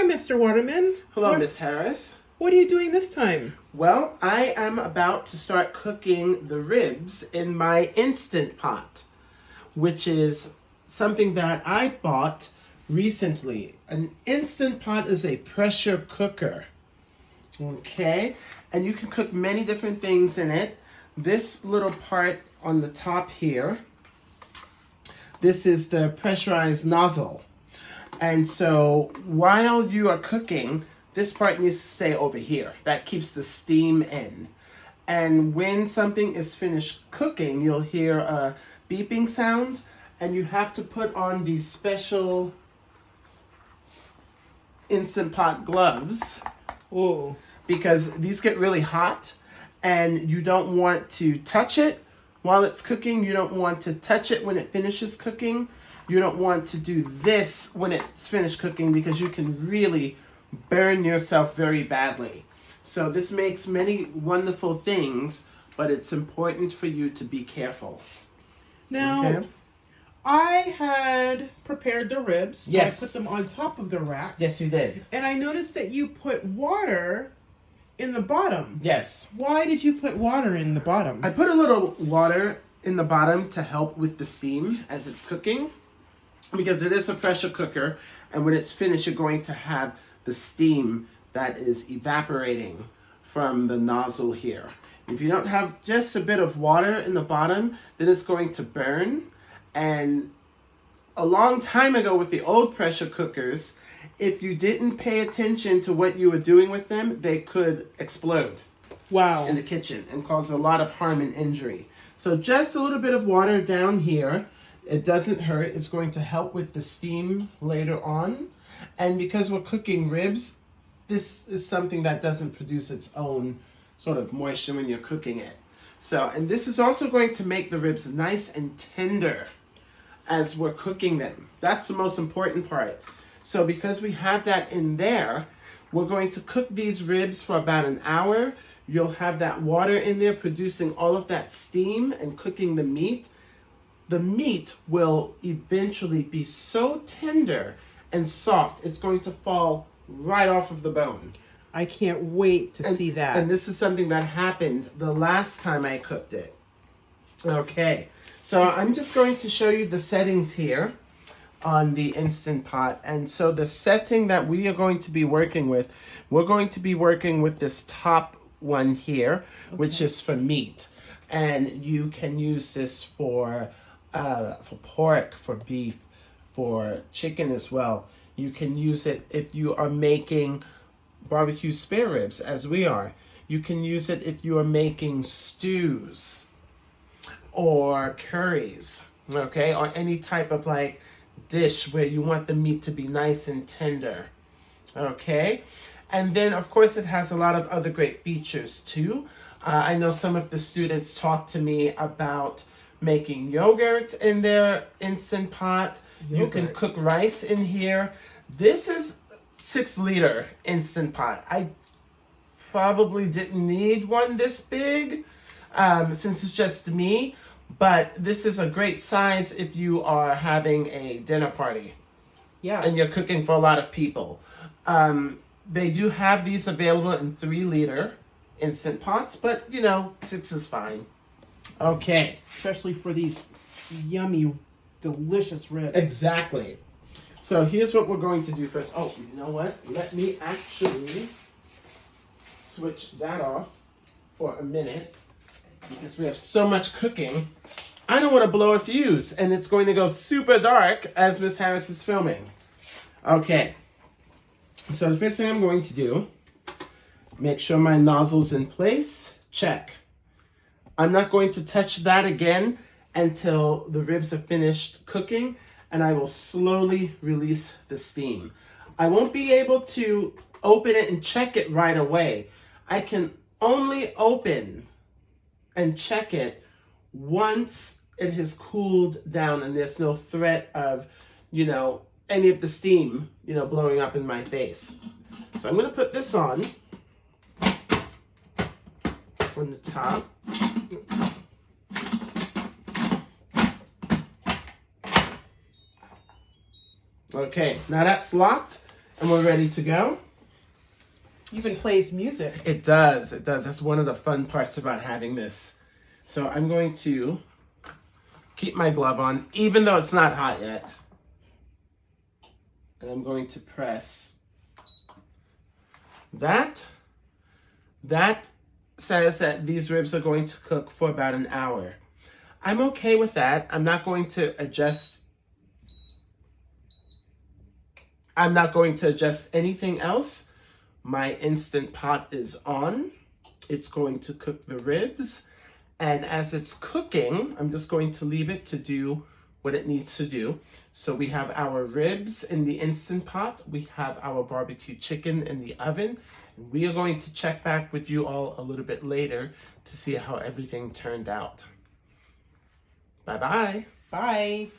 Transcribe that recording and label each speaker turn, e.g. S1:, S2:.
S1: Mr. Waterman.
S2: Hello, Miss Harris.
S1: What are you doing this time?
S2: Well, I am about to start cooking the ribs in my Instant Pot, which is something that I bought recently. An Instant Pot is a pressure cooker, okay? And you can cook many different things in it. This little part on the top here, this is the pressurized nozzle. And so while you are cooking, this part needs to stay over here. That keeps the steam in. And when something is finished cooking, you'll hear a beeping sound, and you have to put on these special Instant Pot gloves.
S1: Ooh.
S2: Because these get really hot, and you don't want to touch it while it's cooking. You don't want to touch it when it finishes cooking. You don't want to do this when it's finished cooking because you can really burn yourself very badly. So this makes many wonderful things, but it's important for you to be careful.
S1: Now,
S2: okay?
S1: I had prepared the ribs. So
S2: Yes.
S1: I put them on top of the rack.
S2: Yes, you did.
S1: And I noticed that you put water in the bottom.
S2: Yes.
S1: Why did you put water in the bottom?
S2: I put a little water in the bottom to help with the steam as it's cooking, because it is a pressure cooker, and when it's finished, you're going to have the steam that is evaporating from the nozzle here. If you don't have just a bit of water in the bottom, then it's going to burn. And a long time ago with the old pressure cookers, if you didn't pay attention to what you were doing with them, they could explode.
S1: Wow.
S2: In the kitchen and cause a lot of harm and injury. So just a little bit of water down here. It doesn't hurt. It's going to help with the steam later on. And because we're cooking ribs, this is something that doesn't produce its own sort of moisture when you're cooking it. So, and this is also going to make the ribs nice and tender as we're cooking them. That's the most important part. So because we have that in there, we're going to cook these ribs for about an hour. You'll have that water in there producing all of that steam and cooking the meat. The meat will eventually be so tender and soft, it's going to fall right off of the bone.
S1: I can't wait to see that.
S2: And this is something that happened the last time I cooked it. Okay, so I'm just going to show you the settings here on the Instant Pot. And so the setting that we are going to be working with, we're going to be working with this top one here, which is for meat. And you can use this for pork, for beef, for chicken as well. You can use it if you are making barbecue spare ribs, as we are. You can use it if you are making stews or curries, okay? Or any type of like dish where you want the meat to be nice and tender, okay? And then, of course, it has a lot of other great features too. I know some of the students talked to me about making yogurt in their Instant Pot.
S1: Yogurt.
S2: You can cook rice in here. This is 6-liter Instant Pot. I probably didn't need one this big since it's just me, but this is a great size if you are having a dinner party.
S1: Yeah.
S2: And you're cooking for a lot of people. They do have these available in 3-liter Instant Pots, but you know, 6 is fine. Okay.
S1: Especially for these yummy, delicious ribs.
S2: Exactly. So here's what we're going to do first. Oh, you know what? Let me actually switch that off for a minute because we have so much cooking. I don't want to blow a fuse, and it's going to go super dark as Miss Harris is filming. Okay. So the first thing I'm going to do, make sure my nozzle's in place. Check. I'm not going to touch that again until the ribs are finished cooking, and I will slowly release the steam. I won't be able to open it and check it right away. I can only open and check it once it has cooled down and there's no threat of, you know, any of the steam, you know, blowing up in my face. So I'm going to put this on from the top. Okay, now that's locked, And we're ready to go.
S1: Even plays music.
S2: It does. It does. That's one of the fun parts about having this. So I'm going to keep my glove on, even though it's not hot yet. And I'm going to press that. That says that these ribs are going to cook for about an hour. I'm okay with that. I'm not going to adjust. I'm not going to adjust anything else. My Instant Pot is on. It's going to cook the ribs. And as it's cooking, I'm just going to leave it to do what it needs to do. So we have our ribs in the Instant Pot. We have our barbecue chicken in the oven. And we are going to check back with you all a little bit later to see how everything turned out. Bye-bye.
S1: Bye.